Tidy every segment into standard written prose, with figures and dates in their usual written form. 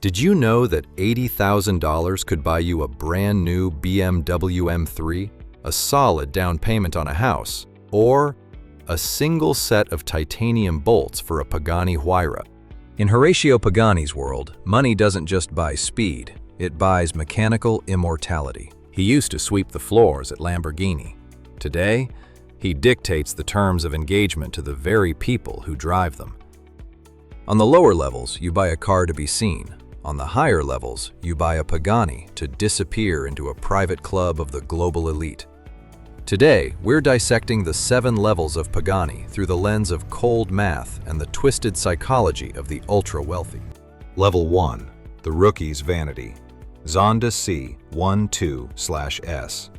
Did you know that $80,000 could buy you a brand new BMW M3, a solid down payment on a house, or a single set of titanium bolts for a Pagani Huayra? In Horacio Pagani's world, money doesn't just buy speed, it buys mechanical immortality. He used to sweep the floors at Lamborghini. Today, he dictates the terms of engagement to the very people who drive them. On the lower levels, you buy a car to be seen. On the higher levels, you buy a Pagani to disappear into a private club of the global elite. Today, we're dissecting the 7 levels of Pagani through the lens of cold math and the twisted psychology of the ultra-wealthy. Level 1. The rookie's vanity. Zonda C12/S.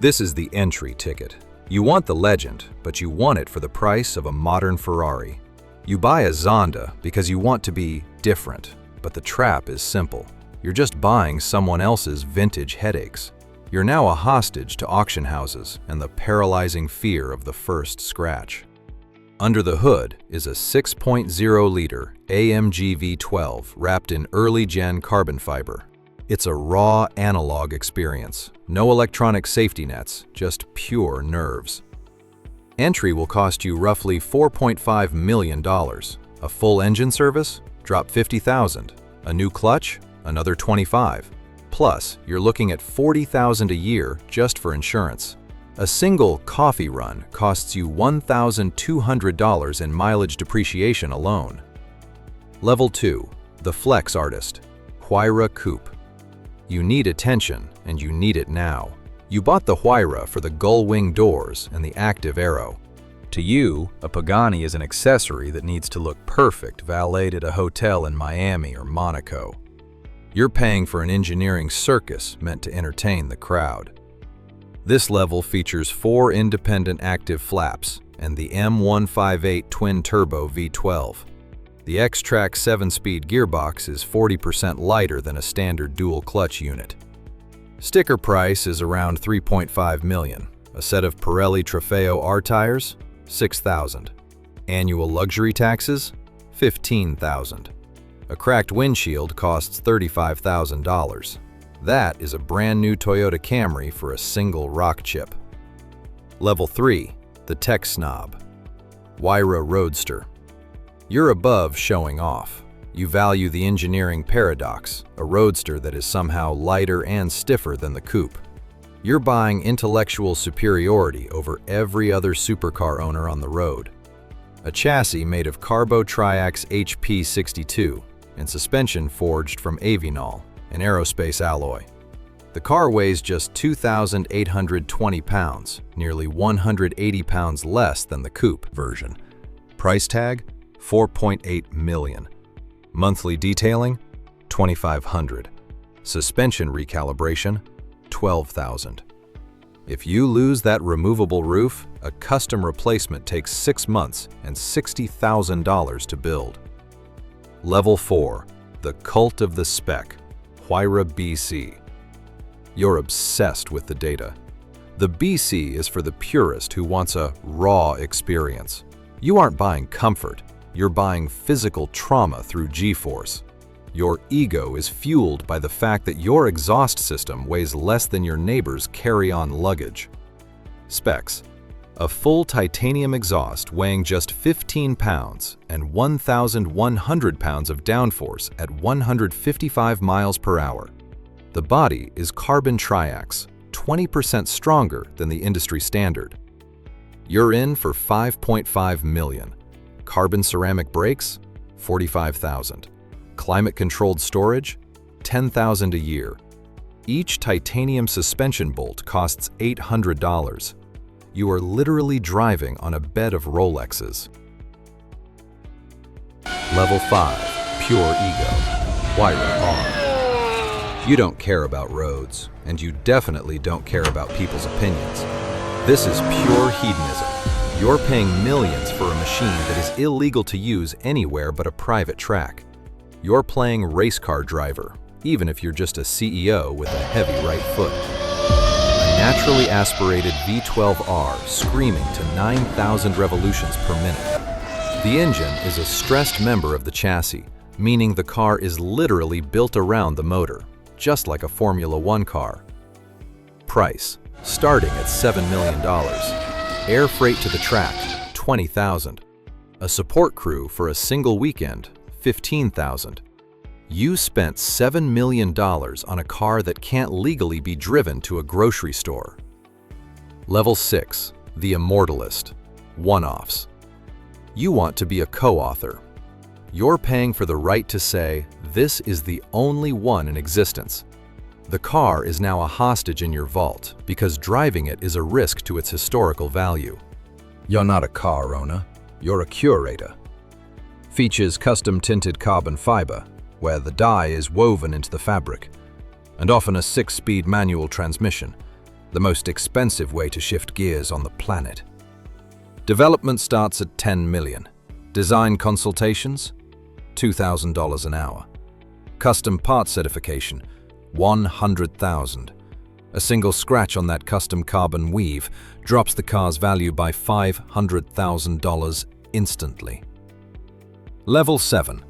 This is the entry ticket. You want the legend, but you want it for the price of a modern Ferrari. You buy a Zonda because you want to be different, but the trap is simple. You're just buying someone else's vintage headaches. You're now a hostage to auction houses and the paralyzing fear of the first scratch. Under the hood is a 6.0-liter AMG V12 wrapped in early-gen carbon fiber. It's a raw analog experience. No electronic safety nets, just pure nerves. Entry will cost you roughly $4.5 million. A full engine service? Drop $50,000. A new clutch? Another $25,000. Plus, you're looking at $40,000 a year just for insurance. A single coffee run costs you $1,200 in mileage depreciation alone. Level 2. The Flex Artist. Huayra Coupe. You need attention, and you need it now. You bought the Huayra for the gull-wing doors and the active aero. To you, a Pagani is an accessory that needs to look perfect valeted at a hotel in Miami or Monaco. You're paying for an engineering circus meant to entertain the crowd. This level features 4 independent active flaps and the M158 twin-turbo V12. The X-Track 7-speed gearbox is 40% lighter than a standard dual-clutch unit. Sticker price is around $3.5 million. A set of Pirelli Trofeo R tires? $6,000. Annual luxury taxes? $15,000. A cracked windshield costs $35,000. That is a brand new Toyota Camry for a single rock chip. Level 3. The Tech Snob. Huayra Roadster. You're above showing off. You value the engineering paradox, a roadster that is somehow lighter and stiffer than the coupe. You're buying intellectual superiority over every other supercar owner on the road. A chassis made of Carbo Triax HP62 and suspension forged from Avinol, an aerospace alloy. The car weighs just 2,820 pounds, nearly 180 pounds less than the coupe version. Price tag? $4.8 million. Monthly detailing? $2,500. Suspension recalibration? $12,000. If you lose that removable roof, a custom replacement takes 6 months and $60,000 to build. Level 4. The Cult of the SPEC. Huayra BC. You're obsessed with the data. The BC is for the purist who wants a raw experience. You aren't buying comfort. You're buying physical trauma through G-force. Your ego is fueled by the fact that your exhaust system weighs less than your neighbor's carry-on luggage. Specs. A full titanium exhaust weighing just 15 pounds and 1,100 pounds of downforce at 155 miles per hour. The body is carbon triax, 20% stronger than the industry standard. You're in for $5.5 million. Carbon ceramic brakes? $45,000. Climate-controlled storage? $10,000 a year. Each titanium suspension bolt costs $800. You are literally driving on a bed of Rolexes. Level 5. Pure Ego. Huayra R. You don't care about roads, and you definitely don't care about people's opinions. This is pure hedonism. You're paying millions for a machine that is illegal to use anywhere but a private track. You're playing race car driver, even if you're just a CEO with a heavy right foot. A naturally aspirated V12R screaming to 9,000 revolutions per minute. The engine is a stressed member of the chassis, meaning the car is literally built around the motor, just like a Formula One car. Price, starting at $7 million. Air freight to the track, $20,000. A support crew for a single weekend, $15,000. You spent $7 million on a car that can't legally be driven to a grocery store. Level 6, the Immortalist, one-offs. You want to be a co-author. You're paying for the right to say, this is the only one in existence. The car is now a hostage in your vault because driving it is a risk to its historical value. You're not a car owner, you're a curator. Features custom tinted carbon fiber, where the dye is woven into the fabric, and often a 6-speed manual transmission, the most expensive way to shift gears on the planet. Development starts at $10 million. Design consultations, $2,000 an hour. Custom part certification, $100,000. A single scratch on that custom carbon weave drops the car's value by $500,000 instantly. Level 7.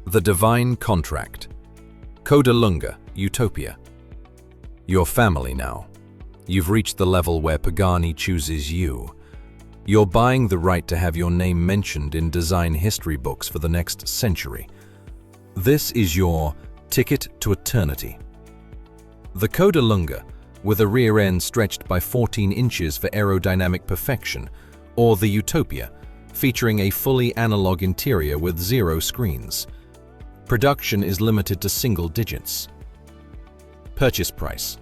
The Divine Contract. Coda Lunga, Utopia. You're family now. You've reached the level where Pagani chooses you. You're buying the right to have your name mentioned in design history books for the next century. This is your ticket to eternity. The Coda Lunga, with a rear end stretched by 14 inches for aerodynamic perfection, or the Utopia, featuring a fully analog interior with 0 screens. Production is limited to single digits. Purchase price,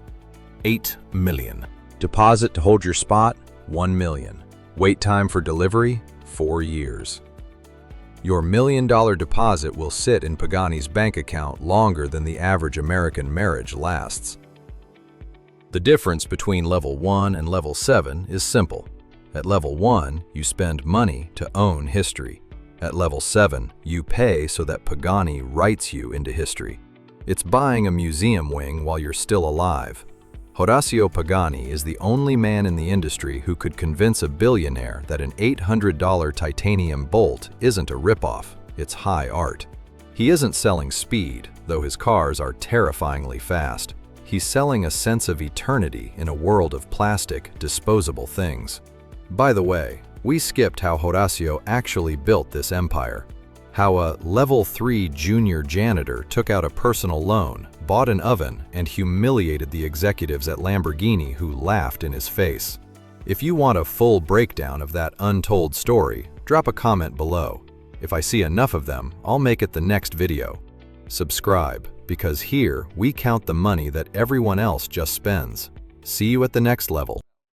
$8 million. Deposit to hold your spot, $1 million. Wait time for delivery, 4 years. Your $1 million deposit will sit in Pagani's bank account longer than the average American marriage lasts. The difference between Level 1 and Level 7 is simple. At Level 1, you spend money to own history. At Level 7, you pay so that Pagani writes you into history. It's buying a museum wing while you're still alive. Horacio Pagani is the only man in the industry who could convince a billionaire that an $800 titanium bolt isn't a ripoff, it's high art. He isn't selling speed, though his cars are terrifyingly fast. He's selling a sense of eternity in a world of plastic, disposable things. By the way, we skipped how Horacio actually built this empire. How a Level 3 junior janitor took out a personal loan, bought an oven, and humiliated the executives at Lamborghini who laughed in his face. If you want a full breakdown of that untold story, drop a comment below. If I see enough of them, I'll make it the next video. Subscribe, because here we count the money that everyone else just spends. See you at the next level.